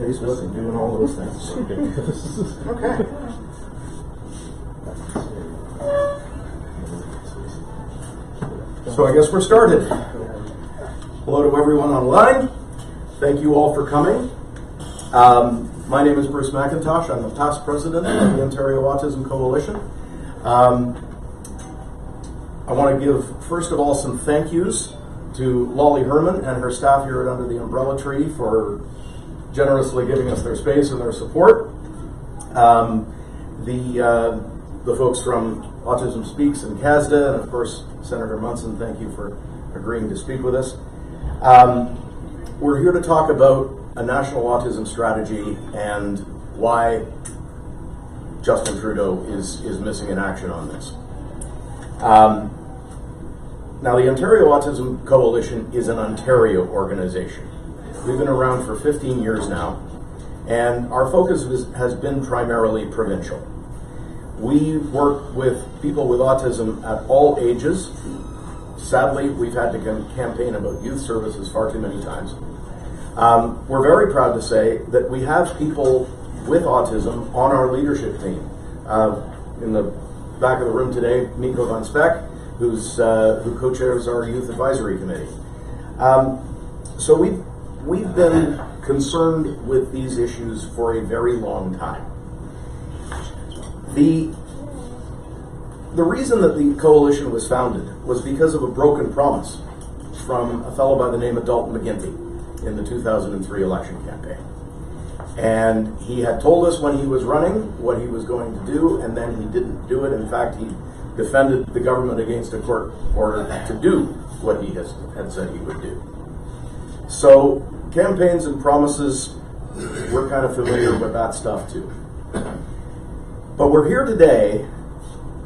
Facebook and doing all those things. Okay. So I guess we're started. Hello to everyone online. Thank you all for coming. My name is Bruce McIntosh. I'm the past president of the Ontario Autism Coalition. I want to give, first of all, some thank yous to Lolly Herman and her staff here at Under the Umbrella Tree for generously giving us their space and their support. The folks from Autism Speaks and CASDA, and of course Senator Munson, thank you for agreeing to speak with us. We're here to talk about a National Autism Strategy and why Justin Trudeau is missing in action on this. Now, the Ontario Autism Coalition is an Ontario organization. We've been around for 15 years now, and our focus has been primarily provincial. We work with people with autism at all ages. Sadly, we've had to campaign about youth services far too many times. We're very proud to say that we have people with autism on our leadership team. In the back of the room today, Nico Van Speck, who co-chairs our Youth Advisory Committee. So we've been concerned with these issues for a very long time. The reason that the coalition was founded was because of a broken promise from a fellow by the name of Dalton McGuinty in the 2003 election campaign. And he had told us when he was running what he was going to do, and then he didn't do it. In fact, he defended the government against a court order to do what he had said he would do. So campaigns and promises, we're kind of familiar with that stuff too. But we're here today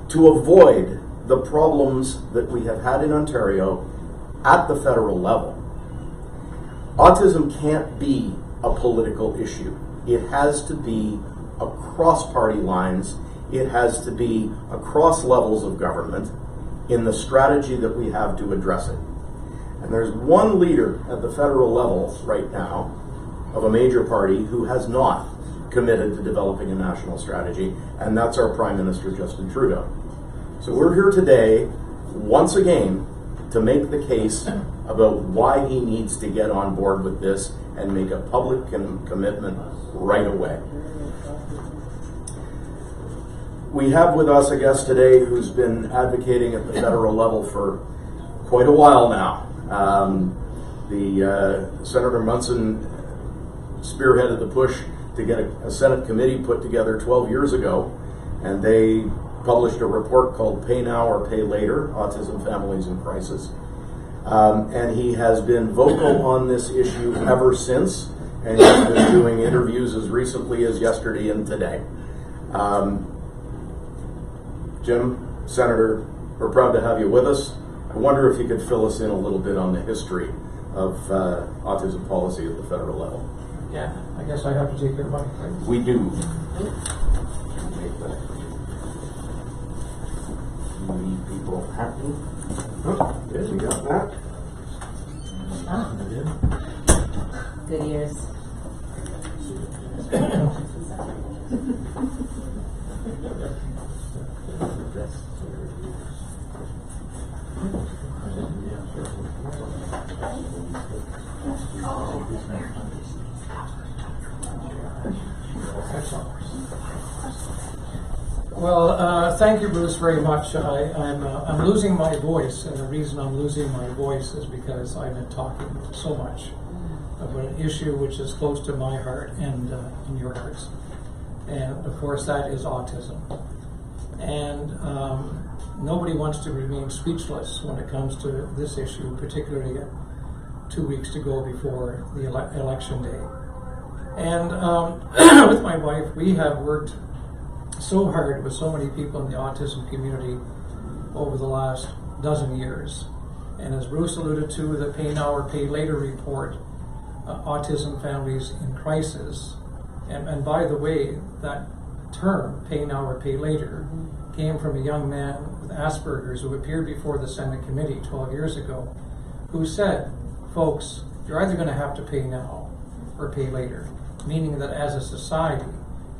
to avoid the problems that we have had in Ontario at the federal level. Autism can't be a political issue. It has to be across party lines. It has to be across levels of government in the strategy that we have to address it. And there's one leader at the federal level right now of a major party who has not committed to developing a national strategy, and that's our Prime Minister, Justin Trudeau. So we're here today, once again, to make the case about why he needs to get on board with this and make a public commitment right away. We have with us a guest today who's been advocating at the federal level for quite a while now. Senator Munson spearheaded the push to get a Senate committee put together 12 years ago, and they published a report called Pay Now or Pay Later, Autism Families in Crisis. And he has been vocal on this issue ever since, and he's been doing interviews as recently as yesterday and today. Jim, Senator, we're proud to have you with us. I wonder if you could fill us in a little bit on the history of autism policy at the federal level. Yeah, I guess I have to take your mic, right? We do. Need people happy. Oh, there you got that. Good ears. Well, thank you, Bruce, very much. I'm losing my voice, and the reason I'm losing my voice is because I've been talking so much about an issue which is close to my heart and in your hearts. And of course, that is autism. And nobody wants to remain speechless when it comes to this issue, particularly 2 weeks to go before the election day. And with my wife, we have worked so hard with so many people in the autism community over the last dozen years. And as Bruce alluded to, the Pay Now or Pay Later report, Autism Families in Crisis, and by the way, that term, Pay Now or Pay Later, came from a young man with Asperger's who appeared before the Senate committee 12 years ago, who said, folks, you're either going to have to pay now or pay later. meaning that as a society,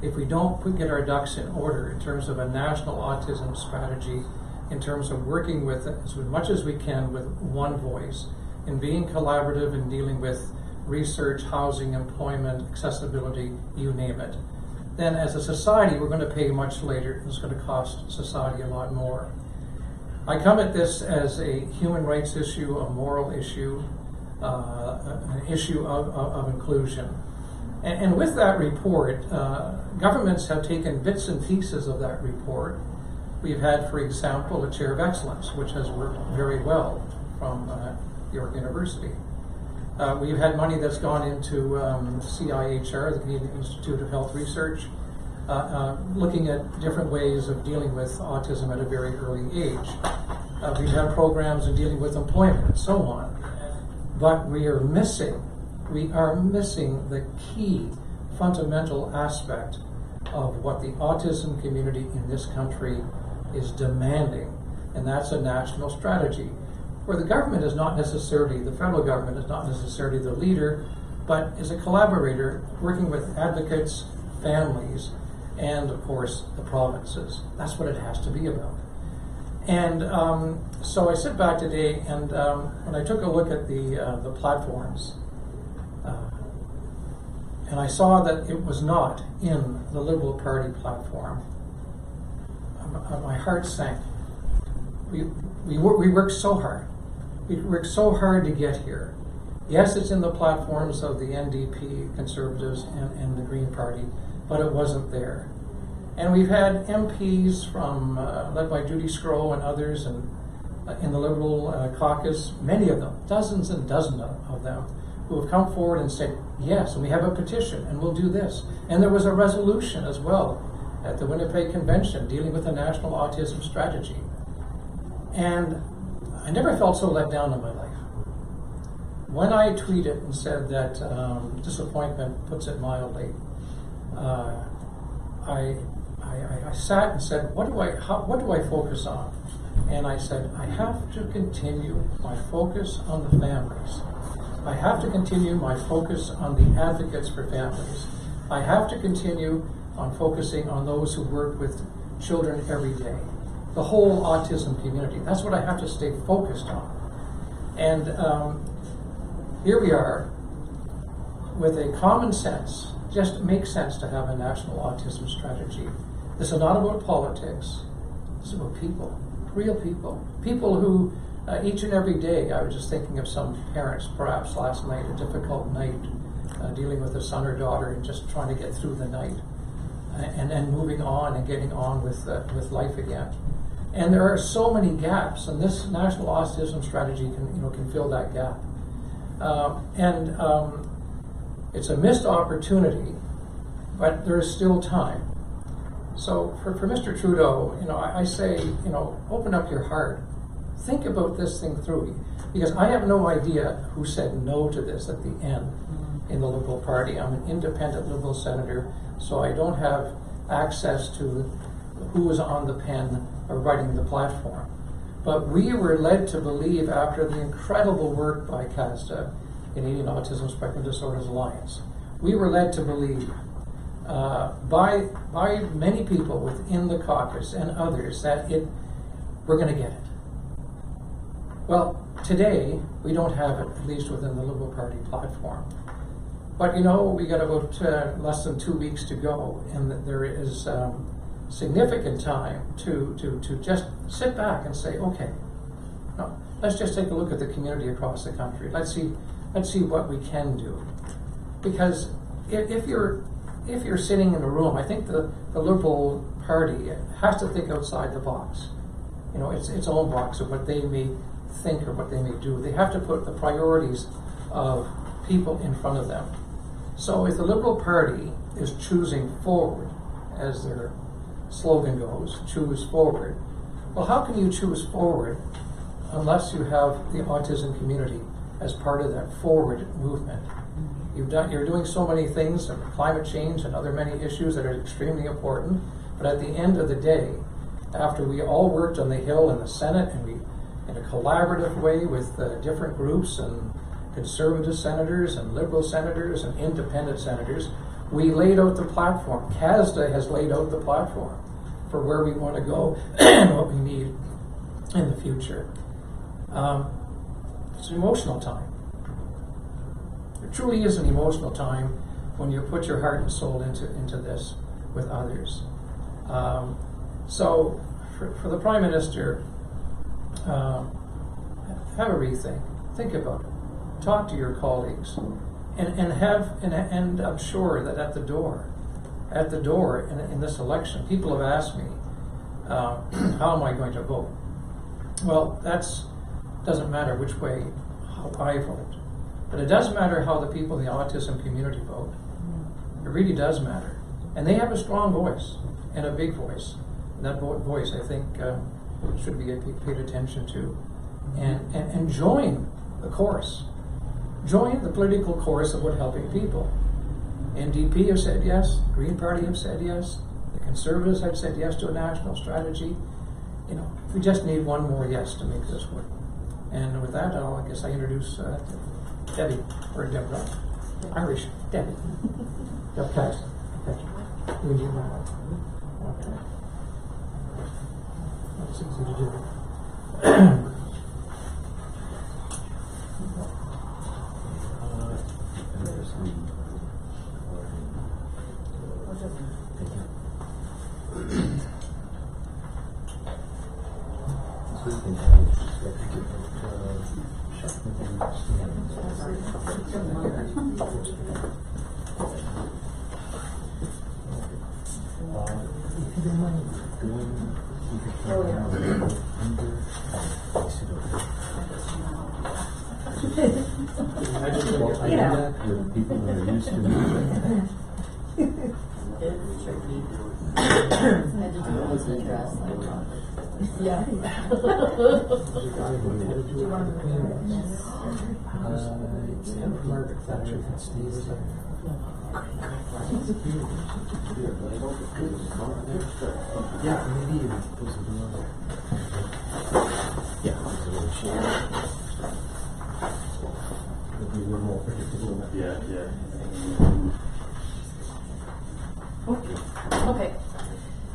if we don't get our ducks in order in terms of a national autism strategy, in terms of working with as much as we can with one voice, and being collaborative in dealing with research, housing, employment, accessibility, you name it, then as a society we're going to pay much later, and it's going to cost society a lot more. I come at this as a human rights issue, a moral issue, an issue of inclusion. And with that report, governments have taken bits and pieces of that report. We've had, for example, a Chair of Excellence, which has worked very well from York University. We've had money that's gone into CIHR, the Canadian Institute of Health Research, looking at different ways of dealing with autism at a very early age. We've had programs in dealing with employment and so on. But we are missing the key fundamental aspect of what the autism community in this country is demanding, and that's a national strategy, where the government is not necessarily, the federal government is not necessarily the leader, but is a collaborator working with advocates, families, and of course the provinces. That's what it has to be about. And so I sit back today, and when I took a look at the platforms, and I saw that it was not in the Liberal Party platform, my heart sank. We worked so hard. We worked so hard to get here. Yes, it's in the platforms of the NDP, Conservatives, and the Green Party, but it wasn't there. And we've had MPs from, led by Judy Scrow and others, and in the Liberal caucus, many of them, dozens and dozens of them, who have come forward and said, yes, and we have a petition, and we'll do this. And there was a resolution as well at the Winnipeg Convention dealing with the National Autism Strategy. And I never felt so let down in my life. When I tweeted and said that disappointment puts it mildly, I sat and said, what do I focus on? And I said, I have to continue my focus on the families. I have to continue my focus on the advocates for families. I have to continue on focusing on those who work with children every day. The whole autism community. That's what I have to stay focused on. And here we are with a common sense. Just makes sense to have a national autism strategy. This is not about politics. It's about people, real people. People who each and every day, I was just thinking of some parents perhaps last night, a difficult night, dealing with a son or daughter and just trying to get through the night and then moving on and getting on with life again. And there are so many gaps, and this National Autism Strategy can fill that gap. It's a missed opportunity, but there is still time. So for Mr. Trudeau, I say, open up your heart. Think about this thing through, because I have no idea who said no to this at the end in the Liberal Party. I'm an independent Liberal senator, so I don't have access to who was on the pen or writing the platform. But we were led to believe, after the incredible work by CASDA, Canadian Autism Spectrum Disorders Alliance, we were led to believe by many people within the caucus and others that we're going to get it. Well, today we don't have it, at least within the Liberal Party platform. But we got about less than 2 weeks to go, and there is significant time to just sit back and say, okay, no, let's just take a look at the community across the country. Let's see what we can do. Because if you're sitting in a room, I think the Liberal Party has to think outside the box. Its own box of what they may think or what they may do. They have to put the priorities of people in front of them. So if the Liberal Party is choosing forward, as their slogan goes, choose forward, well, how can you choose forward unless you have the autism community as part of that forward movement? You're doing so many things, climate change and other many issues that are extremely important, but at the end of the day, after we all worked on the Hill and the Senate, and we, in a collaborative way with different groups and Conservative senators and Liberal senators and independent senators, We laid out the platform. CASDA has laid out the platform for where we want to go and what we need in the future. It's an emotional time. It truly is an emotional time when you put your heart and soul into this with others. So for the Prime Minister, have a rethink. Think about it. Talk to your colleagues, and I'm sure that at the door in this election, people have asked me, how am I going to vote? Well, doesn't matter which way how I vote, but it does matter how the people in the autism community vote. It really does matter, and they have a strong voice and a big voice. And that voice, I think, should be paid attention to, and join the course. Join the political course about helping people. NDP have said yes, Green Party have said yes, the Conservatives have said yes to a national strategy. We just need one more yes to make this work. And with that, I guess I introduce Debbie, or Deborah, Irish, Debbie. Deb Cass. We need one. Okay. That's easy to do. People that are used to it. Yeah. Margaret Thatcher and Steve. Yeah, maybe more predictable. Yeah. Okay.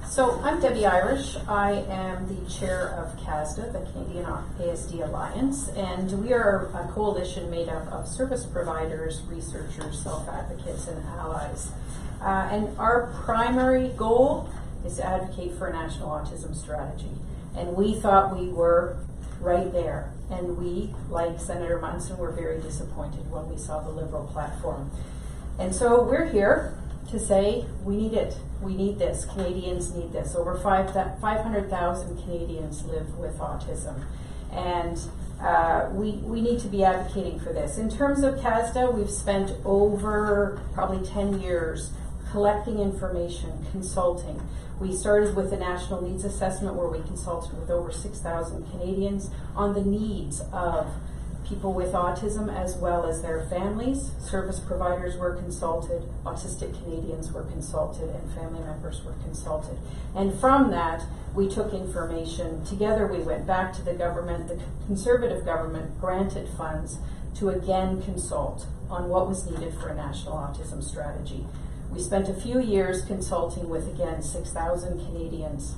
So I'm Debbie Irish. I am the chair of CASDA, the Canadian ASD Alliance, and we are a coalition made up of service providers, researchers, self-advocates, and allies. And our primary goal is to advocate for a national autism strategy. And we thought we were right there. And we, like Senator Munson, were very disappointed when we saw the Liberal platform. And so we're here to say we need it. We need this. Canadians need this. Over 500,000 Canadians live with autism. And we need to be advocating for this. In terms of CASDA, we've spent over probably 10 years collecting information, consulting. We started with the National Needs Assessment where we consulted with over 6,000 Canadians on the needs of people with autism as well as their families. Service providers were consulted, autistic Canadians were consulted, and family members were consulted. And from that, we took information. Together we went back to the government. The Conservative government granted funds to again consult on what was needed for a national autism strategy. We spent a few years consulting with, again, 6,000 Canadians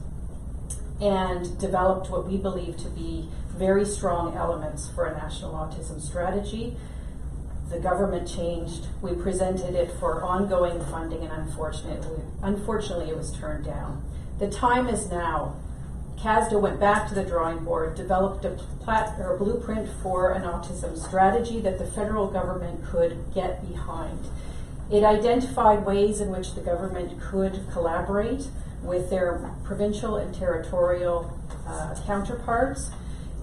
and developed what we believe to be very strong elements for a national autism strategy. The government changed. We presented it for ongoing funding, and unfortunately it was turned down. The time is now. CASDA went back to the drawing board, developed a blueprint for an autism strategy that the federal government could get behind. It identified ways in which the government could collaborate with their provincial and territorial counterparts.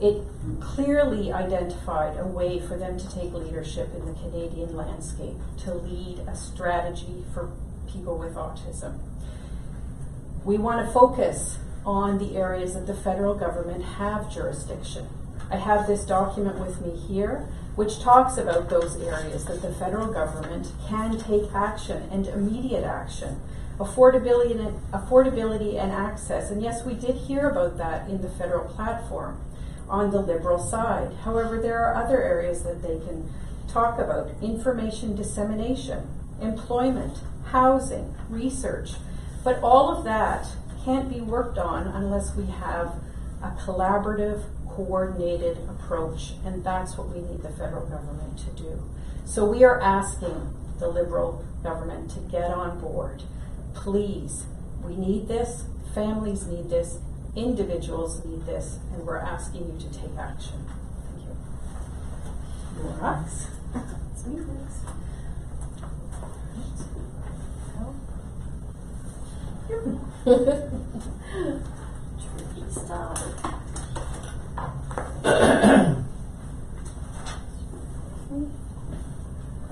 It clearly identified a way for them to take leadership in the Canadian landscape, to lead a strategy for people with autism. We want to focus on the areas that the federal government have jurisdiction. I have this document with me here, which talks about those areas that the federal government can take action and immediate action. Affordability and access. And yes, we did hear about that in the federal platform on the Liberal side. However, there are other areas that they can talk about. Information dissemination. employment, housing, research. But all of that can't be worked on unless we have a collaborative, coordinated approach, and that's what we need the federal government to do. So we are asking the Liberal government to get on board. Please, we need this, families need this, individuals need this, and we're asking you to take action. Thank you. Laura? Sweet news. Tricky stuff. I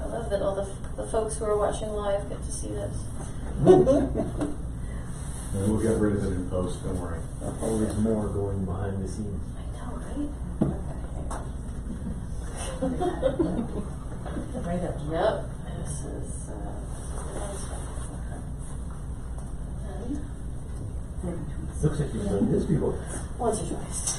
love that all the folks who are watching live get to see this. And we'll get rid of it in post, don't worry. Always more going behind the scenes. I know, right? Right up. Yep. This is Looks like you've done this before. once or twice.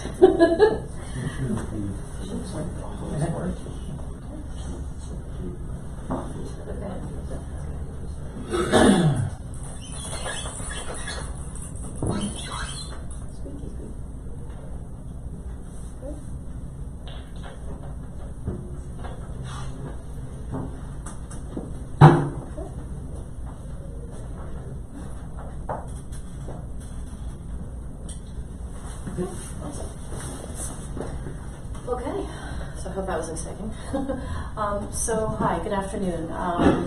Okay, so I hope that was exciting. So hi, good afternoon.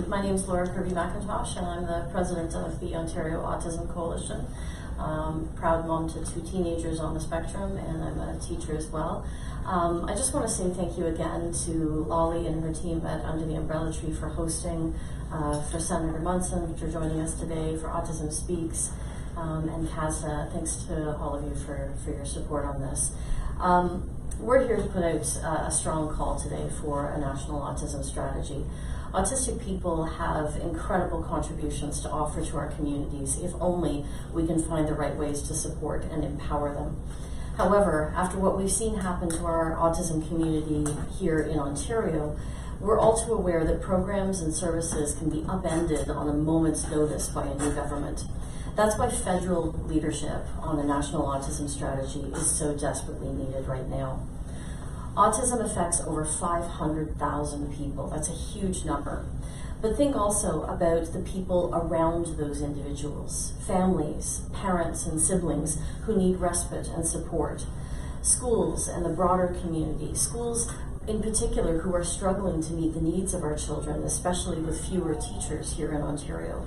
My name is Laura McIntosh, and I'm the president of the Ontario Autism Coalition. Proud mom to 2 teenagers on the spectrum, and I'm a teacher as well. I just want to say thank you again to Lolly and her team at Under the Umbrella Tree for hosting, for Senator Munson for joining us today, for Autism Speaks, and CASDA. Thanks to all of you for your support on this. We're here to put out a strong call today for a national autism strategy. Autistic people have incredible contributions to offer to our communities if only we can find the right ways to support and empower them. However, after what we've seen happen to our autism community here in Ontario, we're all too aware that programs and services can be upended on a moment's notice by a new government. That's why federal leadership on a national autism strategy is so desperately needed right now. Autism affects over 500,000 people. That's a huge number. But think also about the people around those individuals, families, parents, and siblings who need respite and support. Schools and the broader community, schools in particular who are struggling to meet the needs of our children, especially with fewer teachers here in Ontario.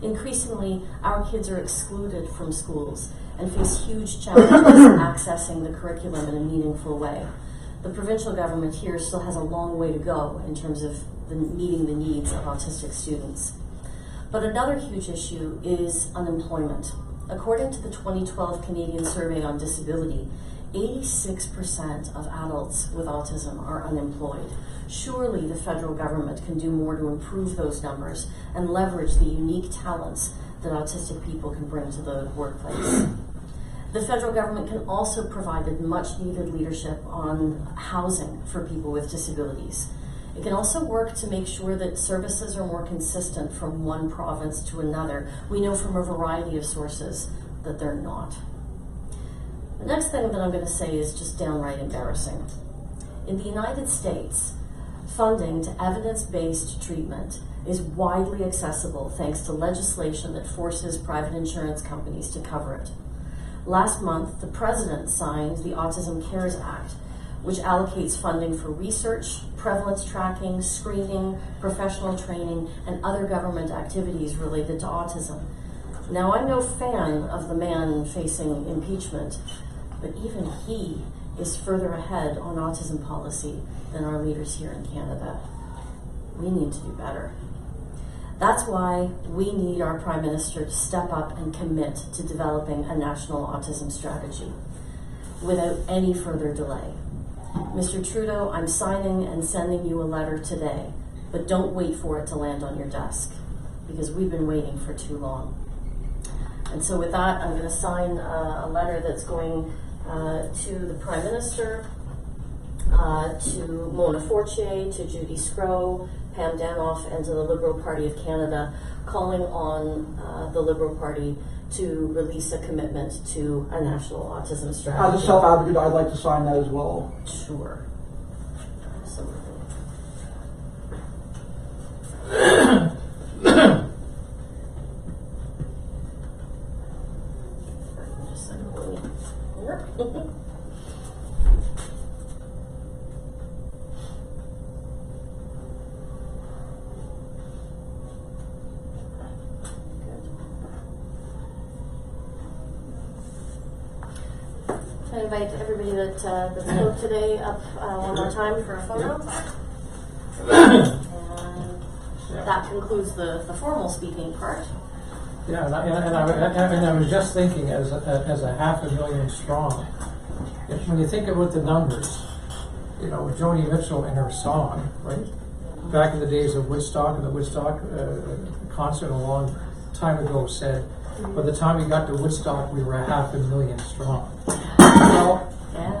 Increasingly, our kids are excluded from schools and face huge challenges accessing the curriculum in a meaningful way. The provincial government here still has a long way to go in terms of meeting the needs of autistic students. But another huge issue is unemployment. According to the 2012 Canadian Survey on Disability, 86% of adults with autism are unemployed. Surely the federal government can do more to improve those numbers and leverage the unique talents that autistic people can bring to the workplace. The federal government can also provide much needed leadership on housing for people with disabilities. It can also work to make sure that services are more consistent from one province to another. We know from a variety of sources that they're not. The next thing that I'm going to say is just downright embarrassing. In the United States, funding to evidence-based treatment is widely accessible thanks to legislation that forces private insurance companies to cover it. Last month, the President signed the Autism Cares Act, which allocates funding for research, prevalence tracking, screening, professional training, and other government activities related to autism. Now, I'm no fan of the man facing impeachment, but even he is further ahead on autism policy than our leaders here in Canada. We need to do better. That's why we need our Prime Minister to step up and commit to developing a national autism strategy without any further delay. Mr. Trudeau, I'm signing and sending you a letter today, but don't wait for it to land on your desk, because we've been waiting for too long. And so with that, I'm going to sign a letter that's going to the Prime Minister, to Mona Fortier, to Judy Scrow, Pam Danoff and to the Liberal Party of Canada, calling on the Liberal Party to release a commitment to a national autism strategy. As a self-advocate, I'd like to sign that as well. Sure. Absolutely. Just a second. Here. I invite everybody that spoke today up one more time for a photo. And that concludes the formal speaking part. Yeah, and I was just thinking, as a 500,000 strong, when you think about the numbers, you know, Joni Mitchell in her song, right? Back in the days of Woodstock, and the Woodstock concert a long time ago said, by the time we got to Woodstock, we were 500,000 strong. Well,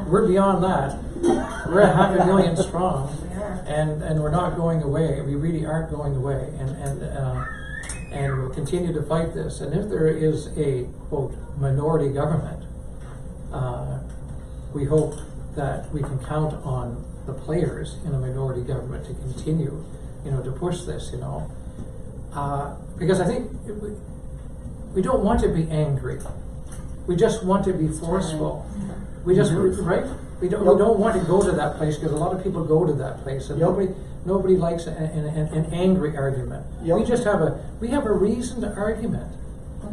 we're beyond that. We're 500,000 strong, and we're not going away. We really aren't going away, and we'll continue to fight this. And if there is a quote minority government, we hope that we can count on the players in a minority government to continue, you know, to push this, you know, because I think we don't want to be angry. We just want to be forceful. We just right. We don't want to go to that place, because a lot of people go to that place, and nobody likes an angry argument. We just have a reasoned argument.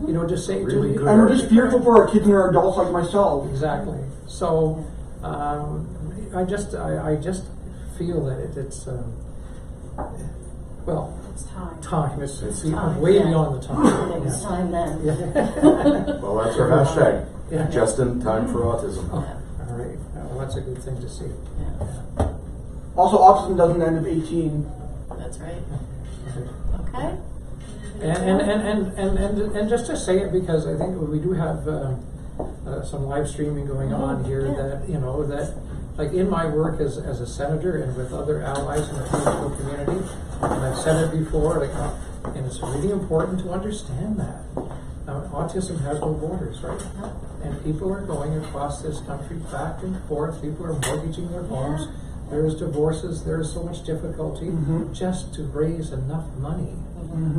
You know, to say Really good and we're just fearful for our kids and our adults like myself. exactly. So I just feel that it's well, It's time. time. It's time, way yeah. beyond the time. It's time then. Well, that's our hashtag. Yeah. Just in time for autism. Yeah. All right. Well, that's a good thing to see. Yeah. Also, autism doesn't end at 18. That's right. Okay. And just to say it, because I think we do have some live streaming going on here, Yeah. that, you know, that like in my work as a senator and with other allies in the political community, and I've said it before, like, and it's really important to understand that autism has no borders, right? And people are going across this country back and forth. People are mortgaging their homes. There's divorces. There is so much difficulty just to raise enough money.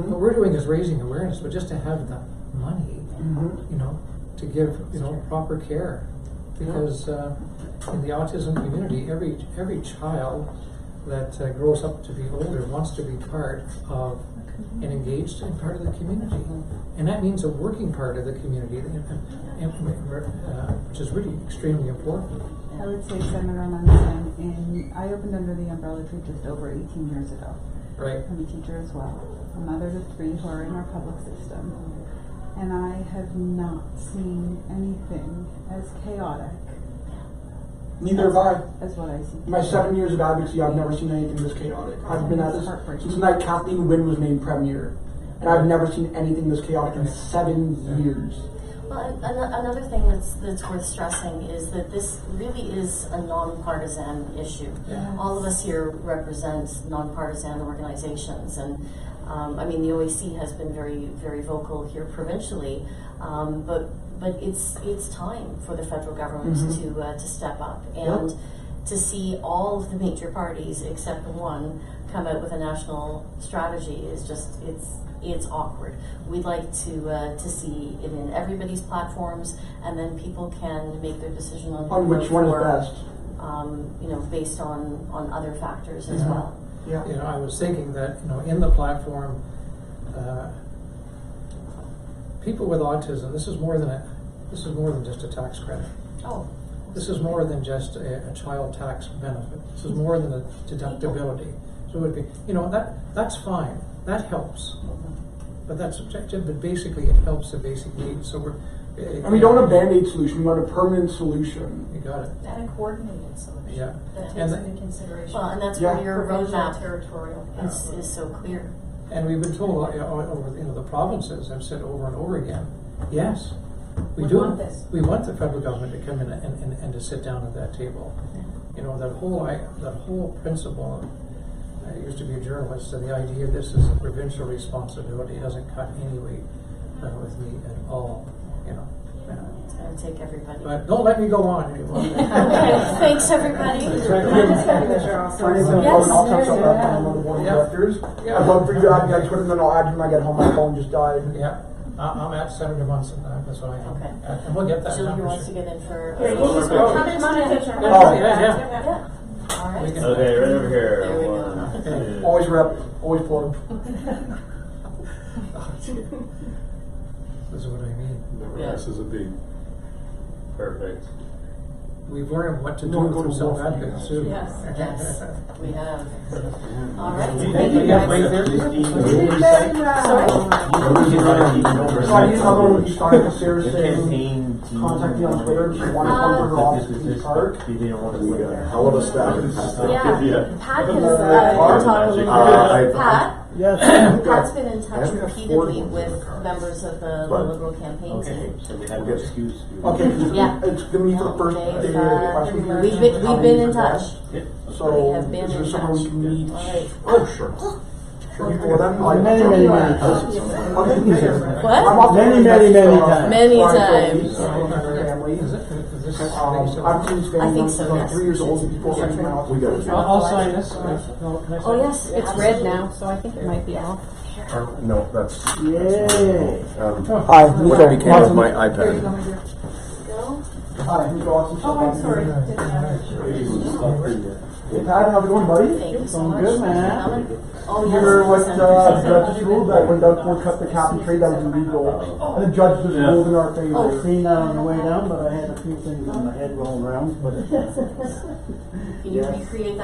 What we're doing is raising awareness, but just to have the money, you know, to give, you know, proper care, because in the autism community, every child that grows up to be older wants to be part of and engaged in part of the community, and that means a working part of the community, which is really extremely important. I would say, Senator Munson, and I opened under the umbrella tree just over 18 years ago. Right. I'm a teacher as well, a mother of 3 who are in our public system, and I have not seen anything as chaotic Neither have I. as what I see. In my 7 years of advocacy, I've never seen anything this chaotic. I've been at this since the night Kathleen Wynne was named Premier, and I've never seen anything this chaotic in 7 years. Well, another thing that's worth stressing is that this really is a nonpartisan issue. Yeah. All of us here represent nonpartisan organizations, and I mean the OAC has been very, very vocal here provincially, but it's time for the federal government to step up and to see all of the major parties except one come out with a national strategy is just it's awkward. We'd like to see it in everybody's platforms, and then people can make their decision on which one is best. You know, based on other factors as well. Yeah. You know, I was thinking that, you know, in the platform, people with autism, this is more than just a tax credit. Oh. This is more than just a child tax benefit. This is more than a deductibility. So it would be, you know, that's fine. That helps. But that's subjective, but basically it helps the basic needs. So we're And we don't want a band-aid solution, we want a permanent solution. You got it. And a coordinated solution. Yeah. That takes And into consideration. Well, and that's Yeah. where your provincial, roadmap territorial. is so clear. And we've been told, you know, over, you know, the provinces have said over and over again, yes, we do. want this. We want the federal government to come in and to sit down at that table. You know, that whole principle I used to be a journalist, so the idea this is a provincial responsibility doesn't cut any weight with me at all, you know. It's going to take everybody. But don't let me go on anymore. Okay, thanks everybody. My name's Yes. I'll touch up that on the board of Yeah. directors. Yeah. I'd love for you to add me on Twitter, and then I'll add you when I get home. My phone just died. Yeah, I'm at Senator Munson, that's what I am. Okay. And we'll get that Jill, done who for wants sure. to get in for? Hey, Oh, one more question. Yeah. all right. We can- Okay, right over here. There we go. One, two. Always rep, always plug. This is what I mean. Never Yeah. misses a beat. Perfect. We've learned what to No, do go through to self-advocacy too. Yes, we have. All right. Thank Thank you you. guys. Sorry. So I used another one you started with Sarah The saying, campaign team. contact me on Twitter. She wanted to come to her But office this is in this, Park. but they don't want to We put got a that. hell of a staff in Pasco. Yeah, Pat has talked a little I- bit. Pat? Yes. Pat's been in I touch have repeatedly four with cards. members of the But- Liberal campaign Okay, team. so we have no excuse. Okay, Yeah. it's gonna be for the first They've, day of the question period. we've been in touch. So, We have been is there in somewhere touch. we can meet? All right. Oh, sure. Sure, before then, I'll- Many What? times. Many Right, so times. he's family. Is this I've seen his family I think since so, I was yes. 3 years old before sending him out. We got it. I'll sign this. Oh, yes. It's red now, so I think it might be off. No, that's. Yay. Hi. What became of my iPad? Go. Hi, who's awesome? Oh, I'm sorry. Hey Pat, how's it going, buddy? Thank you so Going much. good, man. Coming. Oh, You yes. heard what Listen. the judge ruled that when Doug Ford cut the cap and trade, that was illegal. And the judge just ruled in our favor. Oh. Seen that on the way down, but I had a few things in my head rolling around, but Can you recreate that?